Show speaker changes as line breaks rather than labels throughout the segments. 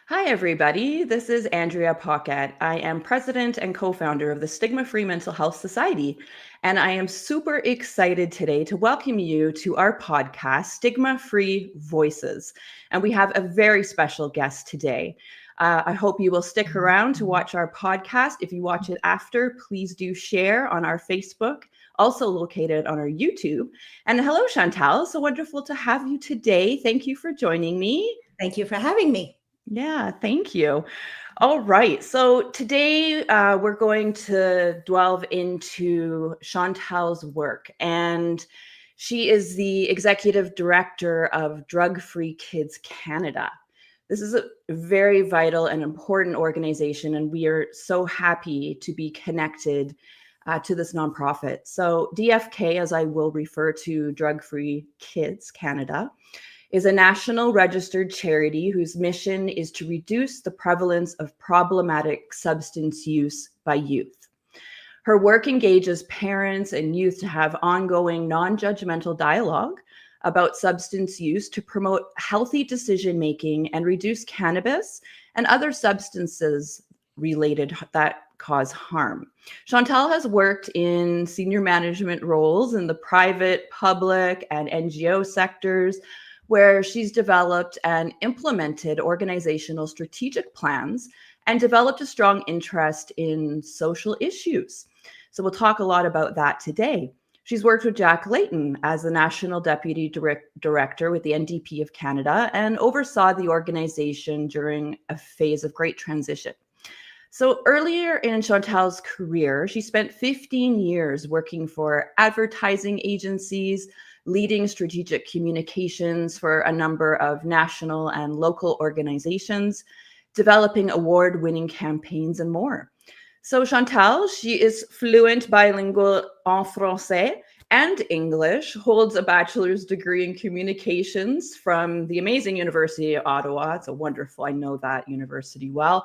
Hi, everybody. This is Andrea Pocket. I am president and co founder of the Stigma-Free Mental Health Society. And I am super excited today to welcome you to our podcast, Stigma-Free Voices. And we have a very special guest today. I hope you will stick around to watch our podcast. If you watch it after, please do share on our Facebook, also located on our YouTube. And hello, Chantal. So wonderful to have you today. Thank you for joining me.
Thank you for having me.
Yeah, thank you. All right. So today we're going to delve into Chantal's work. And she is the executive director of Drug-Free Kids Canada. This is a very vital and important organization, and we are so happy to be connected to this nonprofit. So DFK, as I will refer to Drug-Free Kids Canada, is a national registered charity whose mission is to reduce the prevalence of problematic substance use by youth. Her work engages parents and youth to have ongoing non-judgmental dialogue about substance use to promote healthy decision-making and reduce cannabis and other substances related that cause harm. Chantal has worked in senior management roles in the private, public, and NGO sectors, where she's developed and implemented organizational strategic plans and developed a strong interest in social issues. So we'll talk a lot about that today. She's worked with Jack Layton as the National Deputy Director with the NDP of Canada and oversaw the organization during a phase of great transition. So earlier in Chantal's career, she spent 15 years working for advertising agencies, leading strategic communications for a number of national and local organizations, developing award-winning campaigns, and more. So Chantal, she is fluent bilingual en français and English, holds a bachelor's degree in communications from the amazing University of Ottawa. It's a wonderful, I know that university well,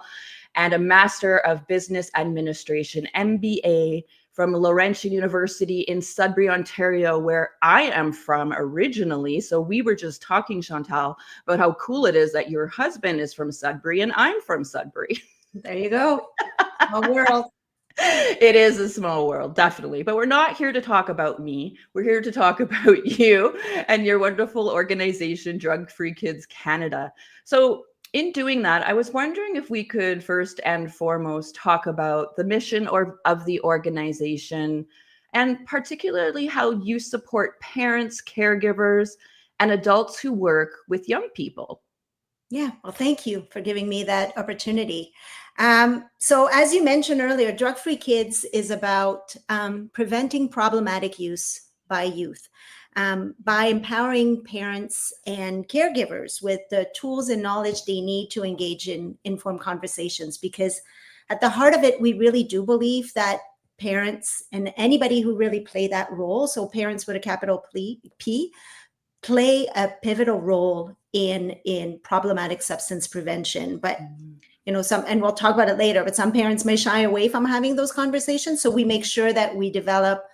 and a Master of Business Administration, MBA, from Laurentian University in Sudbury, Ontario, where I am from originally. So we were just talking, Chantal, about how cool it is that your husband is from Sudbury and I'm from Sudbury.
There you go. Small world.
It is a small world, definitely. But we're not here to talk about me. We're here to talk about you and your wonderful organization, Drug-Free Kids Canada. So in doing that, I was wondering if we could first and foremost talk about the mission of the organization, and particularly how you support parents, caregivers, and adults who work with young people.
Yeah, well, thank you for giving me that opportunity. So as you mentioned earlier, Drug-Free Kids is about preventing problematic use by youth. By empowering parents and caregivers with the tools and knowledge they need to engage in informed conversations. Because at the heart of it, we really do believe that parents and anybody who really play that role, so parents with a capital P, play a pivotal role in problematic substance prevention. But and we'll talk about it later, but some parents may shy away from having those conversations. So we make sure that we develop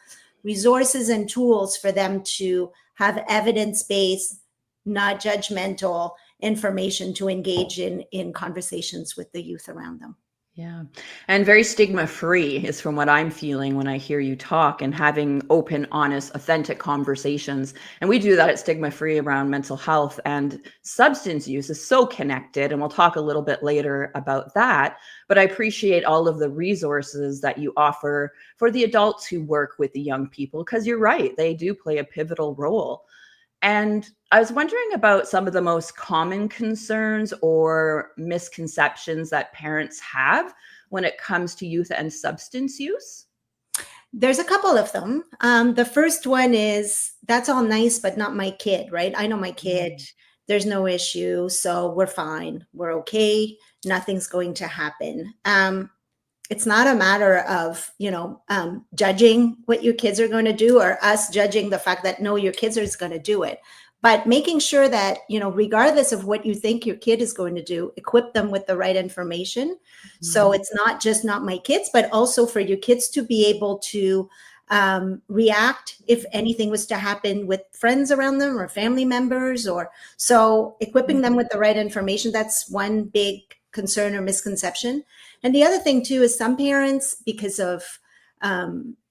resources and tools for them to have evidence-based, not judgmental information to engage in conversations with the youth around them.
Yeah. And very stigma-free is from what I'm feeling when I hear you talk, and having open, honest, authentic conversations. And we do that at Stigma-Free around mental health, and substance use is so connected. And we'll talk a little bit later about that. But I appreciate all of the resources that you offer for the adults who work with the young people, because you're right, they do play a pivotal role. And I was wondering about some of the most common concerns or misconceptions that parents have when it comes to youth and substance use.
There's a couple of them. The first one is, that's all nice, but not my kid, right? I know my kid. There's no issue. So we're fine. We're okay. Nothing's going to happen. It's not a matter of, judging what your kids are going to do, or us judging the fact that, no, your kids are going to do it. But making sure that, regardless of what you think your kid is going to do, equip them with the right information. Mm-hmm. So it's not just not my kids, but also for your kids to be able to react if anything was to happen with friends around them or family members. Or so equipping them with the right information. That's one big concern or misconception. And the other thing too is some parents, because of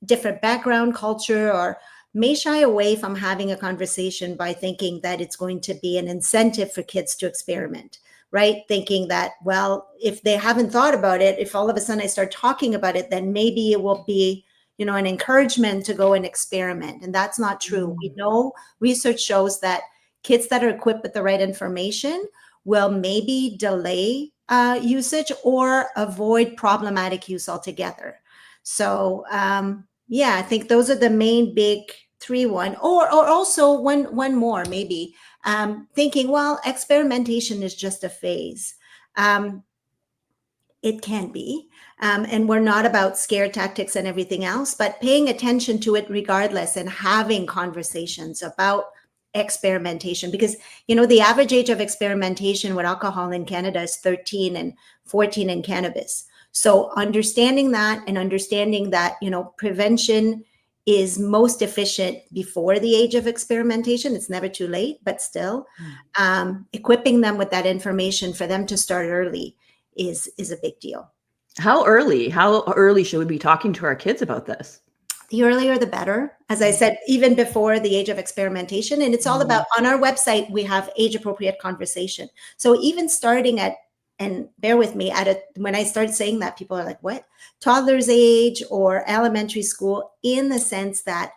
different background, culture, or may shy away from having a conversation by thinking that it's going to be an incentive for kids to experiment, right? Thinking that, well, if they haven't thought about it, if all of a sudden I start talking about it, then maybe it will be, an encouragement to go and experiment. And that's not true. We know research shows that kids that are equipped with the right information will maybe delay usage or avoid problematic use altogether. So I think those are the main big three. Or also one more maybe, thinking, well, experimentation is just a phase. It can be, and we're not about scare tactics and everything else, but paying attention to it regardless and having conversations about experimentation, because the average age of experimentation with alcohol in Canada is 13 and 14 in cannabis. So understanding that and understanding that prevention is most efficient before the age of experimentation. It's never too late, but still equipping them with that information for them to start early is a big deal.
How early should we be talking to our kids about this?
The earlier, the better. As I said, even before the age of experimentation. And it's all about, on our website, we have age-appropriate conversation. So even starting at, and bear with me, when I start saying that, people are like, what? Toddler's age or elementary school, in the sense that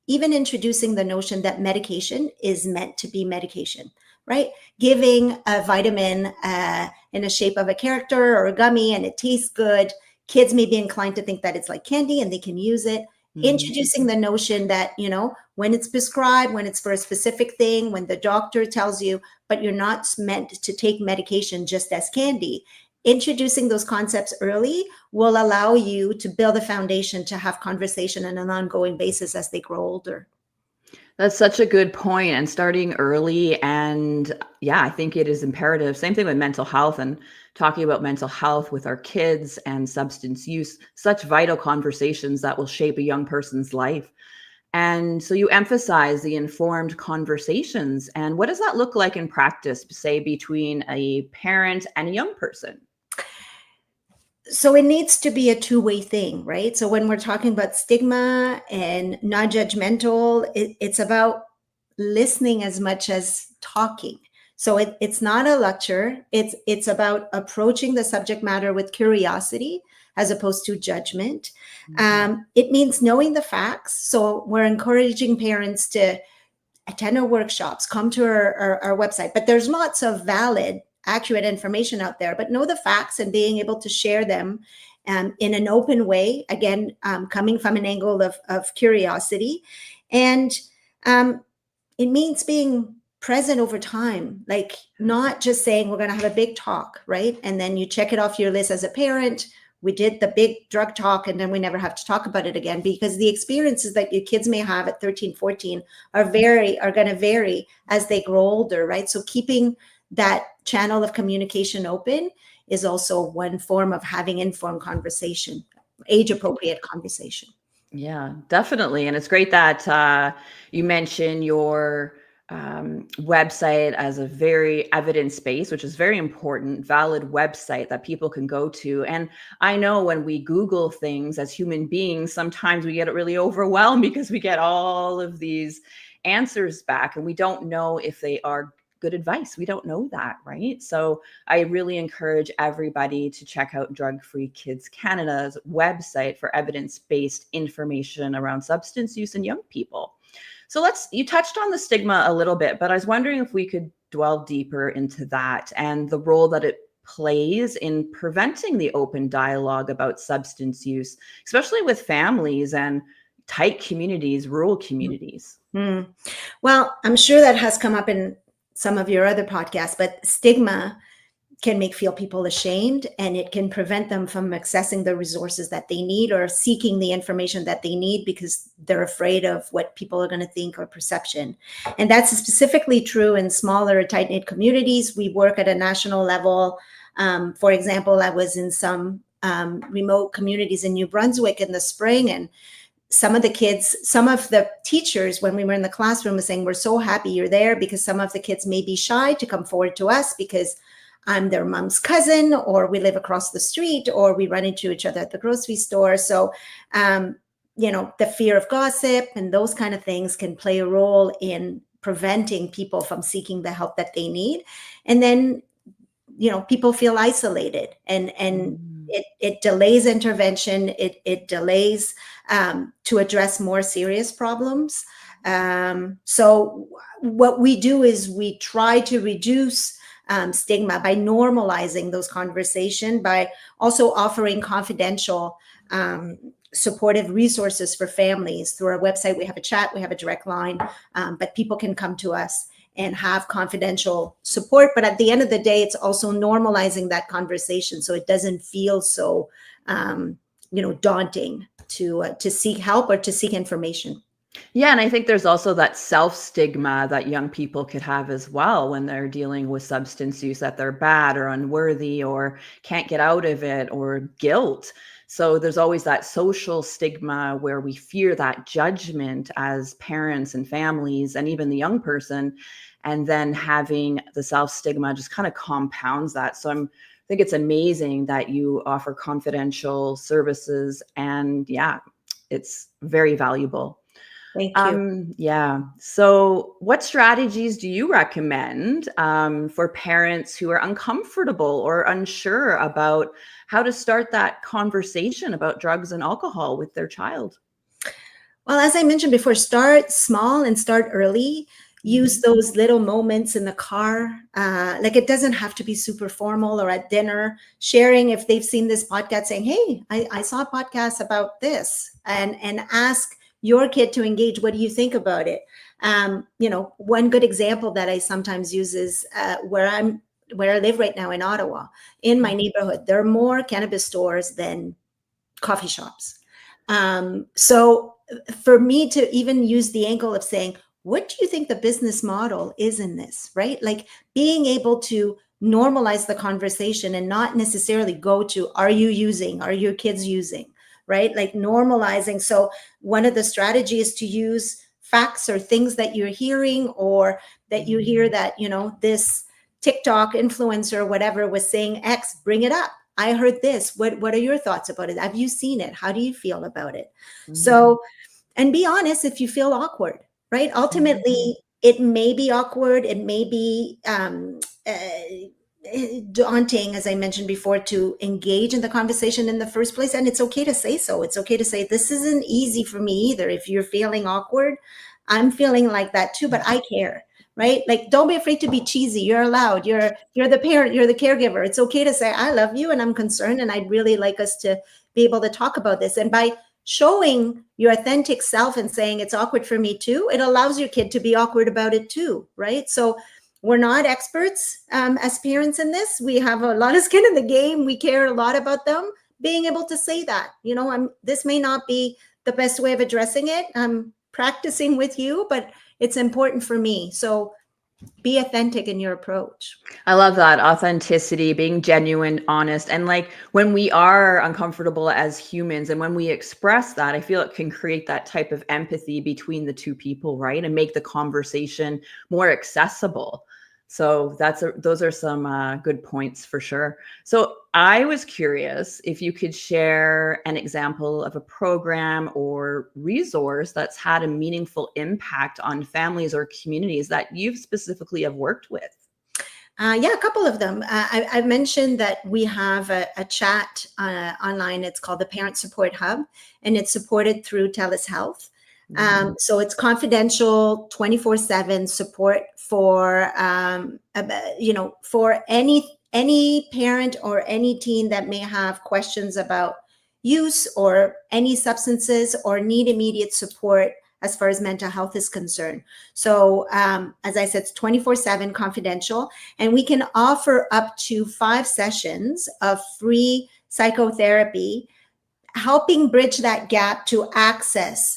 even introducing the notion that medication is meant to be medication, right? Giving a vitamin in the shape of a character or a gummy and it tastes good. Kids may be inclined to think that it's like candy and they can use it. Introducing the notion that, when it's prescribed, when it's for a specific thing, when the doctor tells you, but you're not meant to take medication just as candy. Introducing those concepts early will allow you to build a foundation to have conversation on an ongoing basis as they grow older.
That's such a good point, and starting early. And I think it is imperative. Same thing with mental health and talking about mental health with our kids and substance use, such vital conversations that will shape a young person's life. And so you emphasize the informed conversations. And what does that look like in practice, say, between a parent and a young person?
So it needs to be a two-way thing, right? So when we're talking about stigma and non-judgmental, it's about listening as much as talking. So it's not a lecture. It's about approaching the subject matter with curiosity as opposed to judgment. It means knowing the facts. So we're encouraging parents to attend our workshops, come to our website, but there's lots of valid, accurate information out there, but know the facts and being able to share them in an open way, again, coming from an angle of curiosity. And it means being present over time, like not just saying we're going to have a big talk, right? And then you check it off your list as a parent. We did the big drug talk and then we never have to talk about it again, because the experiences that your kids may have at 13, 14 are going to vary as they grow older, right? So keeping that channel of communication open is also one form of having informed conversation, age-appropriate conversation.
Yeah, definitely. And it's great that you mention your website as a very evidence-based, which is very important, valid website that people can go to. And I know when we Google things as human beings, sometimes we get really overwhelmed because we get all of these answers back and we don't know if they are good advice. We don't know that, right? So I really encourage everybody to check out Drug-Free Kids Canada's website for evidence-based information around substance use in young people. So you touched on the stigma a little bit, but I was wondering if we could delve deeper into that and the role that it plays in preventing the open dialogue about substance use, especially with families and tight communities, rural communities.
Well, I'm sure that has come up in some of your other podcasts, but stigma can make people ashamed, and it can prevent them from accessing the resources that they need or seeking the information that they need because they're afraid of what people are going to think or perception. And that's specifically true in smaller, tight-knit communities. We work at a national level. For example, I was in some remote communities in New Brunswick in the spring, and some of the teachers, when we were in the classroom, were saying, we're so happy you're there, because some of the kids may be shy to come forward to us because I'm their mom's cousin, or we live across the street, or we run into each other at the grocery store. So, the fear of gossip and those kind of things can play a role in preventing people from seeking the help that they need. And then, people feel isolated, and it delays intervention. It delays to address more serious problems. So what we do is we try to reduce stigma by normalizing those conversations, by also offering confidential supportive resources for families. Through our website, we have a chat, we have a direct line, but people can come to us and have confidential support. But at the end of the day, it's also normalizing that conversation so it doesn't feel so daunting to seek help or to seek information.
Yeah, and I think there's also that self-stigma that young people could have as well when they're dealing with substance use, that they're bad or unworthy or can't get out of it, or guilt. So there's always that social stigma where we fear that judgment as parents and families and even the young person. And then having the self-stigma just kind of compounds that. So I think it's amazing that you offer confidential services, and yeah, it's very valuable.
Thank you.
Yeah. So what strategies do you recommend for parents who are uncomfortable or unsure about how to start that conversation about drugs and alcohol with their child?
Well, as I mentioned before, start small and start early. Use those little moments in the car. Like, it doesn't have to be super formal, or at dinner, sharing if they've seen this podcast, saying, hey, I saw a podcast about this, and ask your kid to engage. What do you think about it? One good example that I sometimes use is where I live right now in Ottawa. In my neighborhood, there are more cannabis stores than coffee shops. So for me to even use the angle of saying, what do you think the business model is in this, right? Like, being able to normalize the conversation and not necessarily go to, are you using, are your kids using, right? Like, normalizing. So one of the strategies is to use facts or things that you're hearing, or that you hear that, this TikTok influencer or whatever was saying X, bring it up. I heard this. What are your thoughts about it? Have you seen it? How do you feel about it? So, and be honest if you feel awkward, right? Ultimately, it may be awkward. It may be daunting, as I mentioned before, to engage in the conversation in the first place. And it's okay to say so. It's okay to say, this isn't easy for me either. If you're feeling awkward, I'm feeling like that too, but I care, right? Like, don't be afraid to be cheesy. You're allowed. You're the parent, you're the caregiver. It's okay to say, I love you and I'm concerned, and I'd really like us to be able to talk about this. And by showing your authentic self and saying it's awkward for me too, it allows your kid to be awkward about it too, right? So we're not experts as parents in this. We have a lot of skin in the game. We care a lot about them. Being able to say that, this may not be the best way of addressing it. I'm practicing with you, but it's important for me. So be authentic in your approach.
I love that. Authenticity, being genuine, honest. And like, when we are uncomfortable as humans and when we express that, I feel it can create that type of empathy between the two people, right? And make the conversation more accessible. So those are some good points for sure. So I was curious if you could share an example of a program or resource that's had a meaningful impact on families or communities that you've specifically have worked with.
Yeah, a couple of them. I mentioned that we have a chat online. It's called the Parent Support Hub, and it's supported through TELUS Health. So it's confidential, 24/7 support for, for any parent or any teen that may have questions about use or any substances or need immediate support as far as mental health is concerned. So as I said, it's 24/7 confidential, and we can offer up to 5 sessions of free psychotherapy, helping bridge that gap to access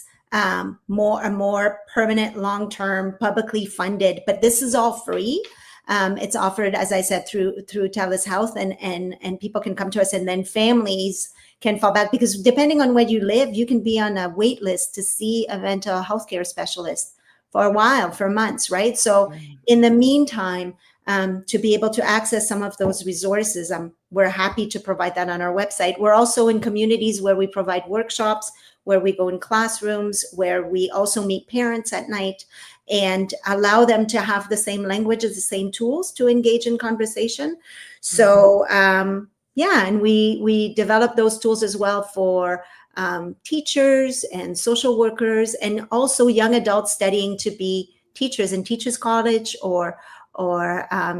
more permanent, long-term, publicly funded, but this is all free. It's offered, as I said, through TELUS Health, and people can come to us, and then families can fall back, because depending on where you live, you can be on a wait list to see a mental health care specialist for a while, for months, right? So in the meantime, to be able to access some of those resources. We're happy to provide that on our website. We're also in communities where we provide workshops, where we go in classrooms, where we also meet parents at night and allow them to have the same languages, the same tools to engage in conversation. So yeah, and we develop those tools as well for teachers and social workers, and also young adults studying to be teachers in Teachers College or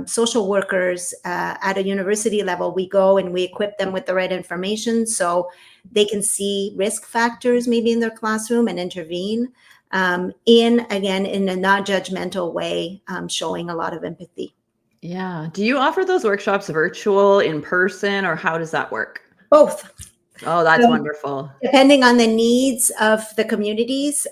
social workers at a university level. We go and we equip them with the right information so they can see risk factors maybe in their classroom and intervene in a non-judgmental way, showing a lot of empathy.
Yeah. Do you offer those workshops virtual, in person, or how does that work?
Both.
Oh, that's wonderful.
Depending on the needs of the communities,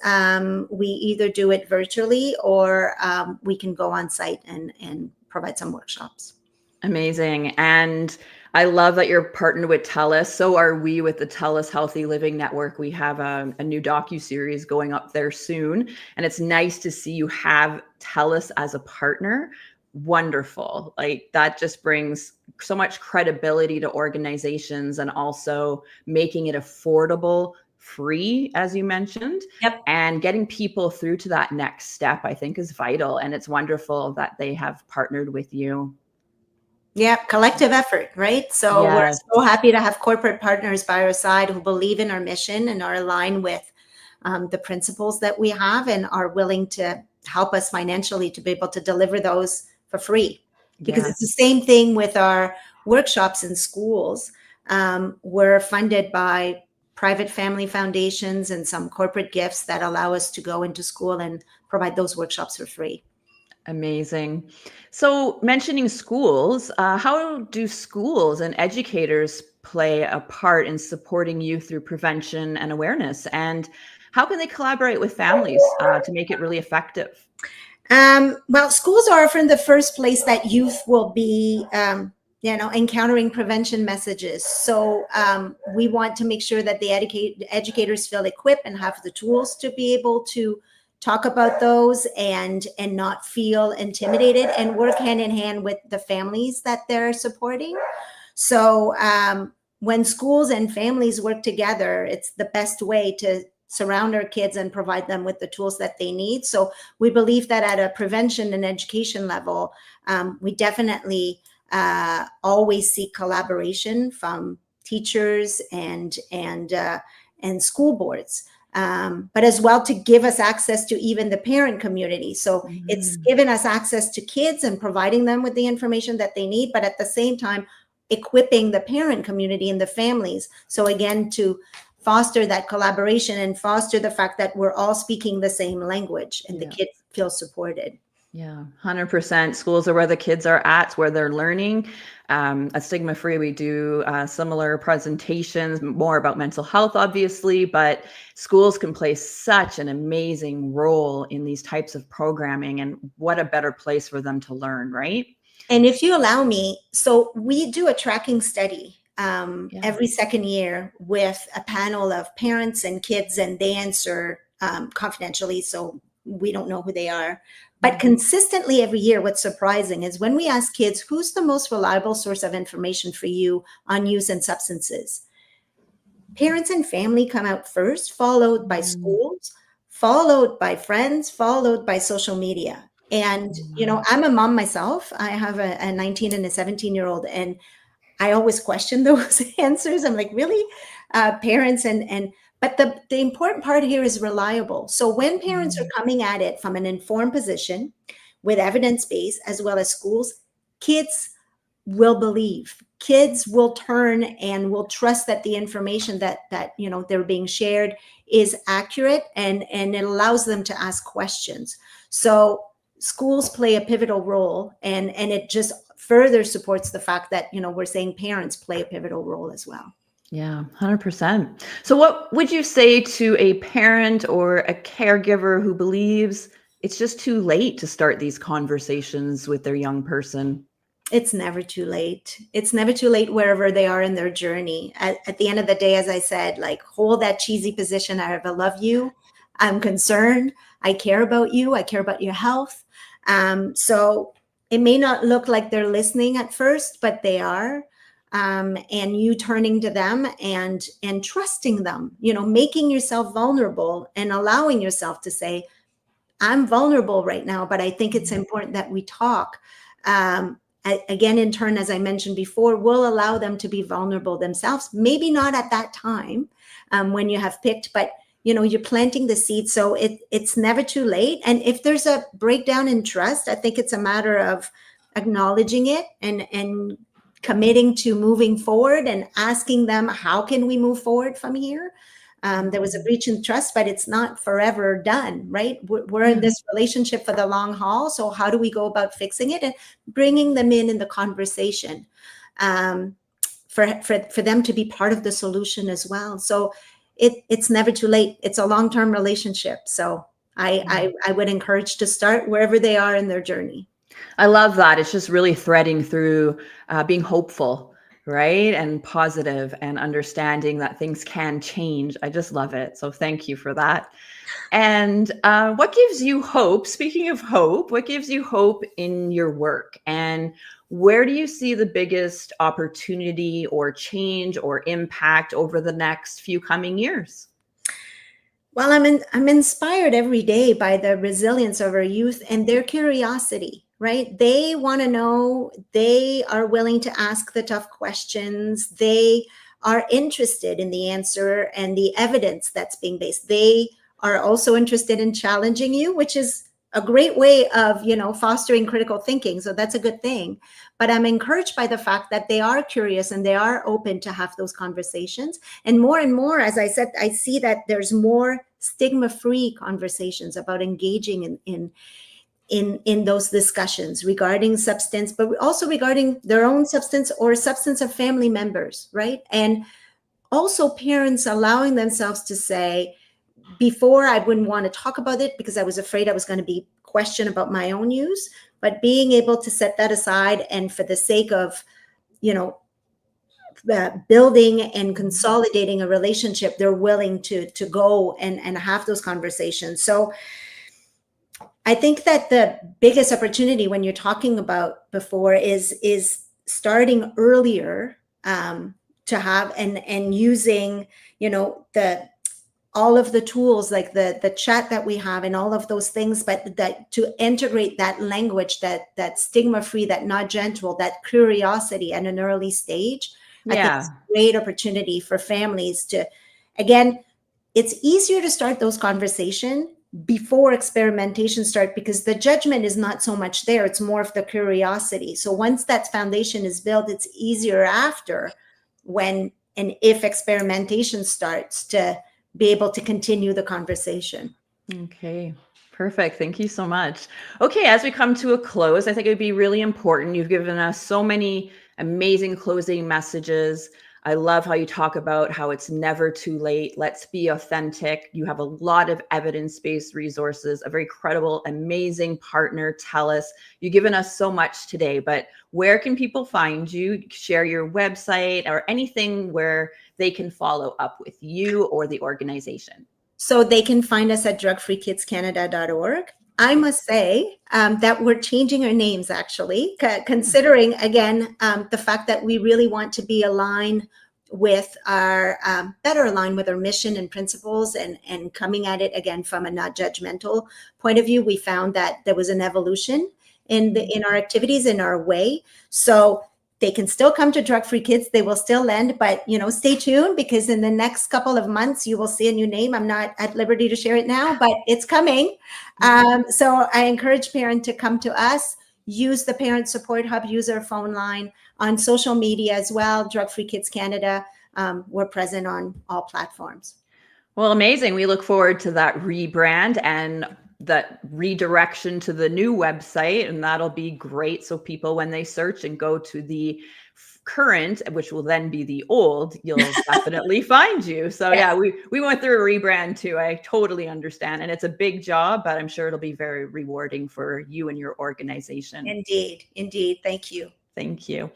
we either do it virtually or we can go on site and provide some workshops.
Amazing. And I love that you're partnered with TELUS. So are we with the TELUS Healthy Living Network. We have a new docuseries going up there soon. And it's nice to see you have TELUS as a partner. Wonderful. Like, that just brings so much credibility to organizations, and also making it affordable, free, as you mentioned.
Yep.
And getting people through to that next step, I think, is vital. And it's wonderful that they have partnered with you.
Yeah, collective effort, right? So
Yes.
we're so happy to have corporate partners by our side who believe in our mission and are aligned with the principles that we have and are willing to help us financially to be able to deliver those for free. Because it's the same thing with our workshops in schools. We're funded by private family foundations and some corporate gifts that allow us to go into school and provide those workshops for free.
Amazing. So, mentioning schools, how do schools and educators play a part in supporting youth through prevention and awareness? And how can they collaborate with families to make it really effective?
Well, schools are often the first place that youth will be, encountering prevention messages. So we want to make sure that the educators feel equipped and have the tools to be able to talk about those and not feel intimidated, and work hand in hand with the families that they're supporting. So when schools and families work together, it's the best way to surround our kids and provide them with the tools that they need. So we believe that at a prevention and education level, we definitely always seek collaboration from teachers and school boards. But as well to give us access to even the parent community. So it's given us access to kids and providing them with the information that they need, but at the same time, equipping the parent community and the families. So again, to foster that collaboration and foster the fact that we're all speaking the same language and the kids feel supported.
Yeah, 100%. Schools are where the kids are at, where they're learning. At Stigma-Free, we do similar presentations, more about mental health, obviously, but schools can play such an amazing role in these types of programming, and what a better place for them to learn, right?
And if you allow me, so we do a tracking study every second year with a panel of parents and kids, and they answer confidentially, so we don't know who they are. But consistently every year, what's surprising is when we ask kids, who's the most reliable source of information for you on use and substances? Parents and family come out first, followed by schools, followed by friends, followed by social media. And, I'm a mom myself. I have a 19 and a 17-year-old, and I always question those answers. I'm like, really? Parents but the important part here is reliable. So when parents are coming at it from an informed position with evidence base, as well as schools, kids will believe. Kids will turn and will trust that the information that they're being shared is accurate, and it allows them to ask questions. So schools play a pivotal role, and it just further supports the fact that we're saying parents play a pivotal role as well.
Yeah, 100%. So what would you say to a parent or a caregiver who believes it's just too late to start these conversations with their young person?
It's never too late. It's never too late wherever they are in their journey. At the end of the day, as I said, like, hold that cheesy position. I love you. I'm concerned. I care about you. I care about your health. So it may not look like they're listening at first, but they are. And you turning to them and trusting them, making yourself vulnerable and allowing yourself to say, I'm vulnerable right now, but I think it's important that we talk. Again, in turn, as I mentioned before, we'll allow them to be vulnerable themselves. Maybe not at that time when you have picked, but you're planting the seed. So it's never too late. And if there's a breakdown in trust, I think it's a matter of acknowledging it and committing to moving forward and asking them, how can we move forward from here? There was a breach in trust, but it's not forever done, right? We're in this relationship for the long haul. So how do we go about fixing it and bringing them in the conversation for them to be part of the solution as well? So it's never too late. It's a long-term relationship. So I would encourage to start wherever they are in their journey.
I love that. It's just really threading through being hopeful, right? And positive and understanding that things can change. I just love it. So thank you for that. And what gives you hope? Speaking of hope, what gives you hope in your work? And where do you see the biggest opportunity or change or impact over the next few coming years?
Well, I'm inspired every day by the resilience of our youth and their curiosity, right? They want to know, they are willing to ask the tough questions. They are interested in the answer and the evidence that's being based. They are also interested in challenging you, which is a great way of, fostering critical thinking. So that's a good thing. But I'm encouraged by the fact that they are curious and they are open to have those conversations. And more, as I said, I see that there's more stigma-free conversations about engaging in those discussions regarding substance, but also regarding their own substance or substance of family members, right? And also parents allowing themselves to say, before I wouldn't want to talk about it because I was afraid I was going to be questioned about my own use, but being able to set that aside and for the sake of, building and consolidating a relationship, they're willing to go and have those conversations. So I think that the biggest opportunity when you're talking about before is starting earlier to have and using, all of the tools like the chat that we have and all of those things, but that to integrate that language, that stigma-free, that not gentle, that curiosity at an early stage. I think it's a great opportunity for families to, again, it's easier to start those conversations before experimentation start because the judgment is not so much there. It's more of the curiosity. So once that foundation is built, it's easier after when and if experimentation starts to be able to continue the conversation.
Okay, perfect. Thank you so much. Okay, as we come to a close, I think it would be really important. You've given us so many amazing closing messages. I love how you talk about how it's never too late. Let's be authentic. You have a lot of evidence-based resources, a very credible, amazing partner, TELUS. You've given us so much today, but where can people find you? Share your website or anything where they can follow up with you or the organization.
So they can find us at drugfreekidscanada.org. I must say that we're changing our names, actually, considering, again, the fact that we really want to be aligned with our, better aligned with our mission and principles and coming at it, again, from a not judgmental point of view. We found that there was an evolution in our activities, in our way. So they can still come to Drug Free Kids. They will still lend, but stay tuned because in the next couple of months, you will see a new name. I'm not at liberty to share it now, but it's coming. So I encourage parents to come to us, use the Parent Support Hub, use our phone line on social media as well. Drug Free Kids Canada. We're present on all platforms.
Well, amazing. We look forward to that rebrand and that redirection to the new website, and that'll be great. So people, when they search and go to the current, which will then be the old, you'll definitely find you. So yeah, we went through a rebrand too. I totally understand. And it's a big job, but I'm sure it'll be very rewarding for you and your organization.
Indeed. Indeed. Thank you.
Thank you.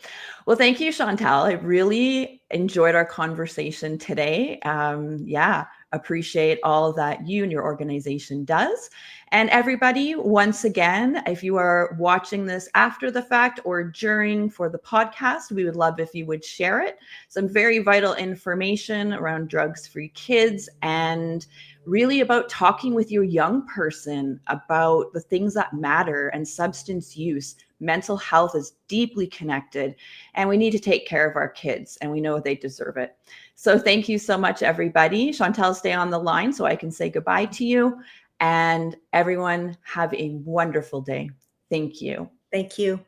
Well, thank you, Chantal. I really enjoyed our conversation today. Yeah, appreciate all that you and your organization does. And everybody, once again, if you are watching this after the fact or during for the podcast, we would love if you would share it. Some very vital information around drugs-free kids and really about talking with your young person about the things that matter and substance use. Mental health is deeply connected, and we need to take care of our kids, and we know they deserve it. So thank you so much, everybody. Chantal, stay on the line so I can say goodbye to you. And everyone, have a wonderful day. Thank you.
Thank you.